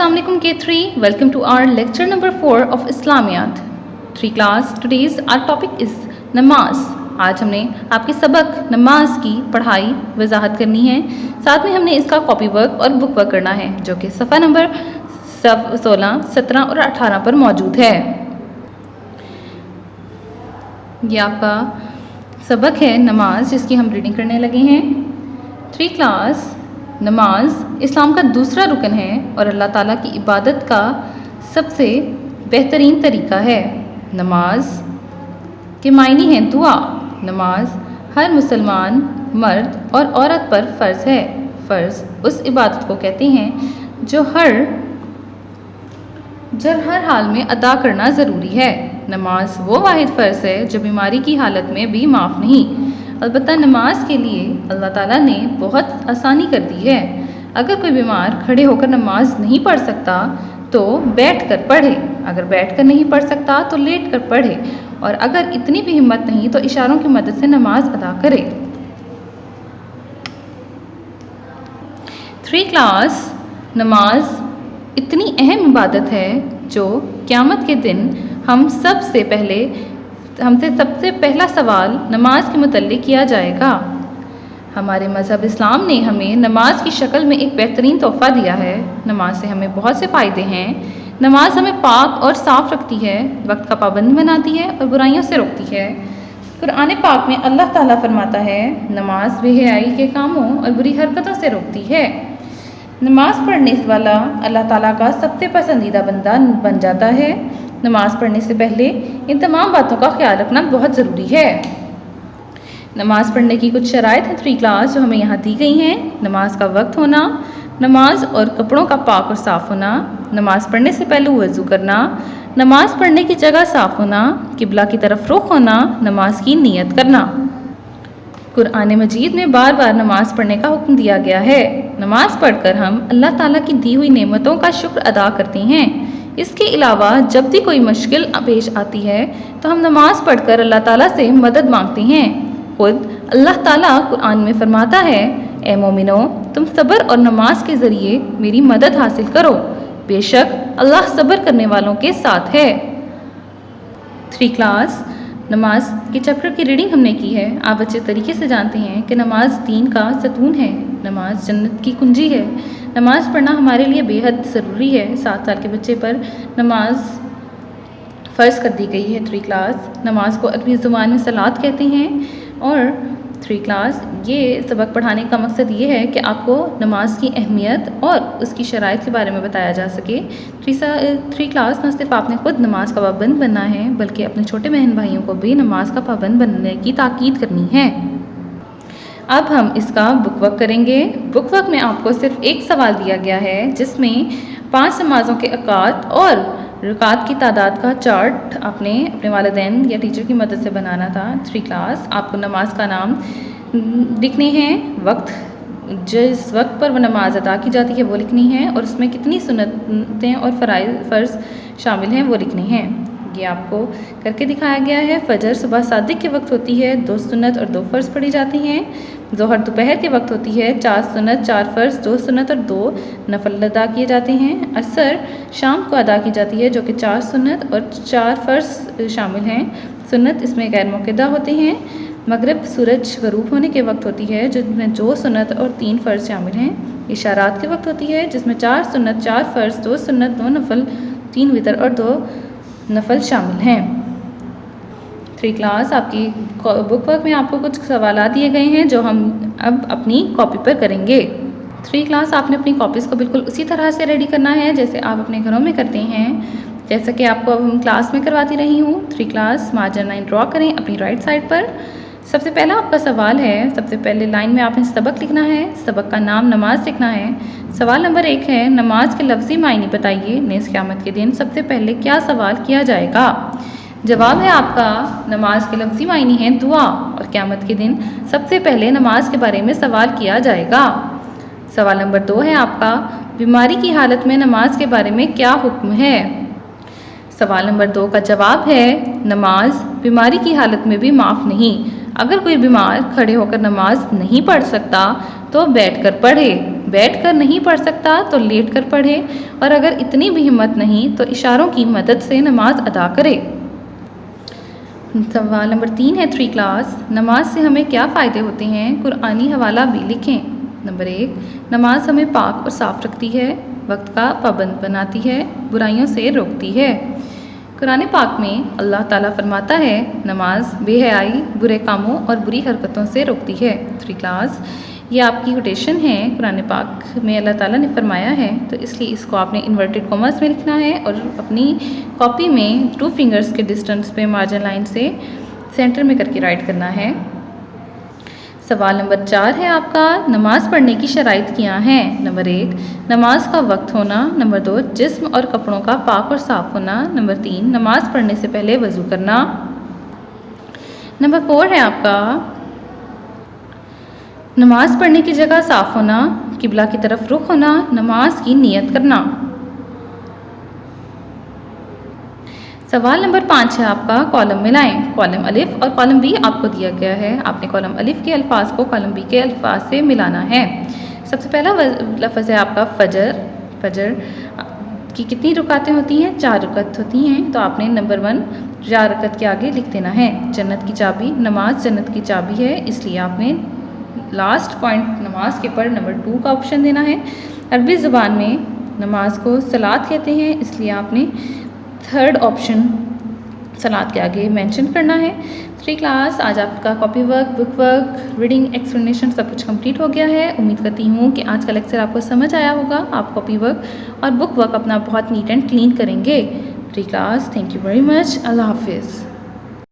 Assalamu alaikum K3. Welcome to our lecture number 4 of Islamiyat. 3 class. Today's our topic is नमाज. आज हमने आपके सबक नमाज की पढ़ाई वजाहत करनी है, साथ में हमने इसका कॉपी वर्क और बुक वर्क करना है जो कि सफ़ा नंबर 16, 17 और 18 पर मौजूद है। ये आपका सबक है नमाज जिसकी हम रीडिंग करने लगे हैं। 3 क्लास नमाज इस्लाम का दूसरा रुकन है और अल्लाह ताला की इबादत का सबसे बेहतरीन तरीका है। नमाज के मायने हैं दुआ। नमाज हर मुसलमान मर्द और औरत पर फ़र्ज़ है। फ़र्ज़ उस इबादत को कहते हैं जो हर हाल में अदा करना ज़रूरी है। नमाज वो वाहिद फ़र्ज़ है जो बीमारी की हालत में भी माफ़ नहीं। अलबत्ता नमाज के लिए अल्लाह ताला ने बहुत आसानी कर दी है। अगर कोई बीमार खड़े होकर नमाज नहीं पढ़ सकता तो बैठ कर पढ़े, अगर बैठ कर नहीं पढ़ सकता तो लेट कर पढ़े, और अगर इतनी भी हिम्मत नहीं तो इशारों की मदद से नमाज अदा करे। 3 क्लास नमाज इतनी अहम इबादत है जो क़यामत के दिन हमसे सबसे पहला सवाल नमाज के मुतल्लिक़ किया जाएगा। हमारे मज़हब इस्लाम ने हमें नमाज की शक्ल में एक बेहतरीन तोहफ़ा दिया है। नमाज से हमें बहुत से फ़ायदे हैं। नमाज हमें पाक और साफ़ रखती है, वक्त का पाबंद बनाती है और बुराइयों से रोकती है। कुरान पाक में अल्लाह ताला फरमाता है, नमाज बेहयाई के कामों और बुरी हरकतों से रोकती है। नमाज पढ़ने वाला अल्लाह ताला का सबसे पसंदीदा बंदा बन जाता है। नमाज पढ़ने से पहले इन तमाम बातों का ख्याल रखना बहुत ज़रूरी है। नमाज पढ़ने की कुछ शराइत हैं 3 क्लास जो हमें यहाँ दी गई हैं। नमाज का वक्त होना, नमाज और कपड़ों का पाक और साफ़ होना, नमाज पढ़ने से पहले वज़ू करना, नमाज पढ़ने की जगह साफ़ होना, किबला की तरफ रुख होना, नमाज की नियत करना। कुरान मजीद में बार बार नमाज पढ़ने का हुक्म दिया गया है। नमाज पढ़कर हम अल्लाह ताला की दी हुई नेमतों का शुक्र अदा करते हैं। इसके अलावा जब भी कोई मुश्किल पेश आती है तो हम नमाज पढ़कर अल्लाह ताला से मदद मांगते हैं। खुद अल्लाह ताला कुरान में फरमाता है, ए मोमिनो, तुम सब्र और नमाज के ज़रिए मेरी मदद हासिल करो, बेशक अल्लाह सब्र करने वालों के साथ है। 3 क्लास नमाज के चैप्टर की रीडिंग हमने की है। आप अच्छे तरीके से जानते हैं कि नमाज दीन का सतून है, नमाज जन्नत की कुंजी है। नमाज पढ़ना हमारे लिए बेहद ज़रूरी है। 7 साल के बच्चे पर नमाज फ़र्ज़ कर दी गई है। 3 क्लास नमाज को अरबी ज़ुबान में सलात कहते हैं। और 3 क्लास ये सबक पढ़ाने का मकसद ये है कि आपको नमाज की अहमियत और उसकी शराइत के बारे में बताया जा सके। 3 क्लास न सिर्फ आपने खुद नमाज का पाबंद बनना है बल्कि अपने छोटे बहन भाइयों को भी नमाज का पाबंद बनने की ताकीद करनी है। अब हम इसका बुक वर्क करेंगे। बुक वर्क में आपको सिर्फ एक सवाल दिया गया है जिसमें 5 नमाज़ों के अकात और रकात की तादाद का चार्ट आपने अपने वालिदैन या टीचर की मदद से बनाना था। 3 क्लास आपको नमाज का नाम लिखने हैं, वक्त जिस वक्त पर वह नमाज अदा की जाती है वो लिखनी है, और उसमें कितनी सुन्नतें और फ़र्ज़ शामिल हैं वो लिखने हैं। ये आपको करके दिखाया गया है। फ़जर सुबह सादिक के वक्त होती है, 2 सुन्नत और 2 फ़र्ज़ पढ़ी जाती हैं। ज़ोहर दोपहर के वक्त होती है, 4 सुन्नत 4 फ़र्ज़ 2 सुन्नत और 2 नफल अदा किए जाते हैं। असर शाम को अदा की जाती है जो कि 4 सुन्नत और 4 फ़र्ज़ शामिल हैं। सुन्नत इसमें गैर मुक़द्दा होते हैं। मगरिब सूरज ग़रूब होने के वक्त होती है जिसमें 2 सुन्नत और 3 फ़र्ज़ शामिल हैं। इशारात के वक्त होती है जिसमें 4 सुन्नत 4 फ़र्ज़ 2 सुन्नत 2 नफल 3 वितर और 2 नफल शामिल हैं। 3 क्लास आपकी बुक वर्क में आपको कुछ सवाल दिए गए हैं जो हम अब अपनी कॉपी पर करेंगे। 3 क्लास आपने अपनी कॉपीज़ को बिल्कुल उसी तरह से रेडी करना है जैसे आप अपने घरों में करते हैं, जैसा कि आपको अब हम क्लास में करवाती रही हूँ। 3 क्लास मार्जिन लाइन ड्रॉ करें अपनी राइट साइड पर। सबसे पहला आपका सवाल है, सबसे पहले लाइन में आपने सबक लिखना है, सबक का नाम नमाज लिखना है। सवाल नंबर 1 है, नमाज के लफ्ज़ी मायने बताइए, नेज़ क़यामत के दिन सबसे पहले क्या सवाल किया जाएगा। जवाब है आपका नमाज के लफ्ज़ी मायने हैं दुआ, और क़यामत के दिन सबसे पहले नमाज के बारे में सवाल किया जाएगा। सवाल नंबर 2 है आपका, बीमारी की हालत में नमाज के बारे में क्या हुक्म है। सवाल नंबर 2 का जवाब है, नमाज बीमारी की हालत में भी माफ़ नहीं। अगर कोई बीमार खड़े होकर नमाज नहीं पढ़ सकता तो बैठकर पढ़े, बैठकर नहीं पढ़ सकता तो लेटकर पढ़े, और अगर इतनी भी हिम्मत नहीं तो इशारों की मदद से नमाज अदा करे। सवाल नंबर 3 है 3 क्लास, नमाज से हमें क्या फ़ायदे होते हैं, कुरानी हवाला भी लिखें। नंबर 1, नमाज हमें पाक और साफ़ रखती है, वक्त का पाबंद बनाती है, बुराइयों से रोकती है। कुरान पाक में अल्लाह ताला फरमाता है, नमाज बेहयाई, बुरे कामों और बुरी हरकतों से रोकती है। 3 क्लास, ये आपकी कोटेशन है, कुरान पाक में अल्लाह ताला ने फरमाया है, तो इसलिए इसको आपने इन्वर्टेड कॉमर्स में लिखना है और अपनी कॉपी में 2 फिंगर्स के डिस्टेंस पे मार्जिन लाइन से सेंटर में करके राइट करना है। सवाल नंबर 4 है आपका, नमाज़ पढ़ने की शराइत क्या हैं। नंबर 1, नमाज का वक्त होना। नंबर 2, जिस्म और कपड़ों का पाक और साफ़ होना। नंबर 3, नमाज पढ़ने से पहले वज़ू करना। नंबर 4 है आपका, नमाज पढ़ने की जगह साफ़ होना, किबला की तरफ रुख होना, नमाज की नियत करना। सवाल नंबर 5 है आपका, कॉलम मिलाएं। कॉलम अलिफ और कॉलम बी आपको दिया गया है, आपने कॉलम अलिफ के अल्फाज को कॉलम बी के अल्फाज से मिलाना है। सबसे पहला लफ्ज़ है आपका फ़जर। फ़जर की कितनी रुकातें होती हैं, 4 रुकत होती हैं, तो आपने नंबर 1 4 रुकत के आगे लिख देना है। जन्नत की चाबी, नमाज जन्नत की चाबी है, इसलिए आपने लास्ट पॉइंट नमाज के पर नंबर 2 का ऑप्शन देना है। अरबी ज़ुबान में नमाज को सलात कहते हैं, इसलिए आपने 3rd ऑप्शन सलात के आगे मेंशन करना है। 3 क्लास, आज आपका copy work, book work, reading, explanation सब कुछ कंप्लीट हो गया है। उम्मीद करती हूँ कि आज का लेक्चर आपको समझ आया होगा। आप कॉपी वर्क और बुक वर्क अपना बहुत नीट एंड क्लीन करेंगे। 3 class, thank you very much. अल्लाह हाफिज़।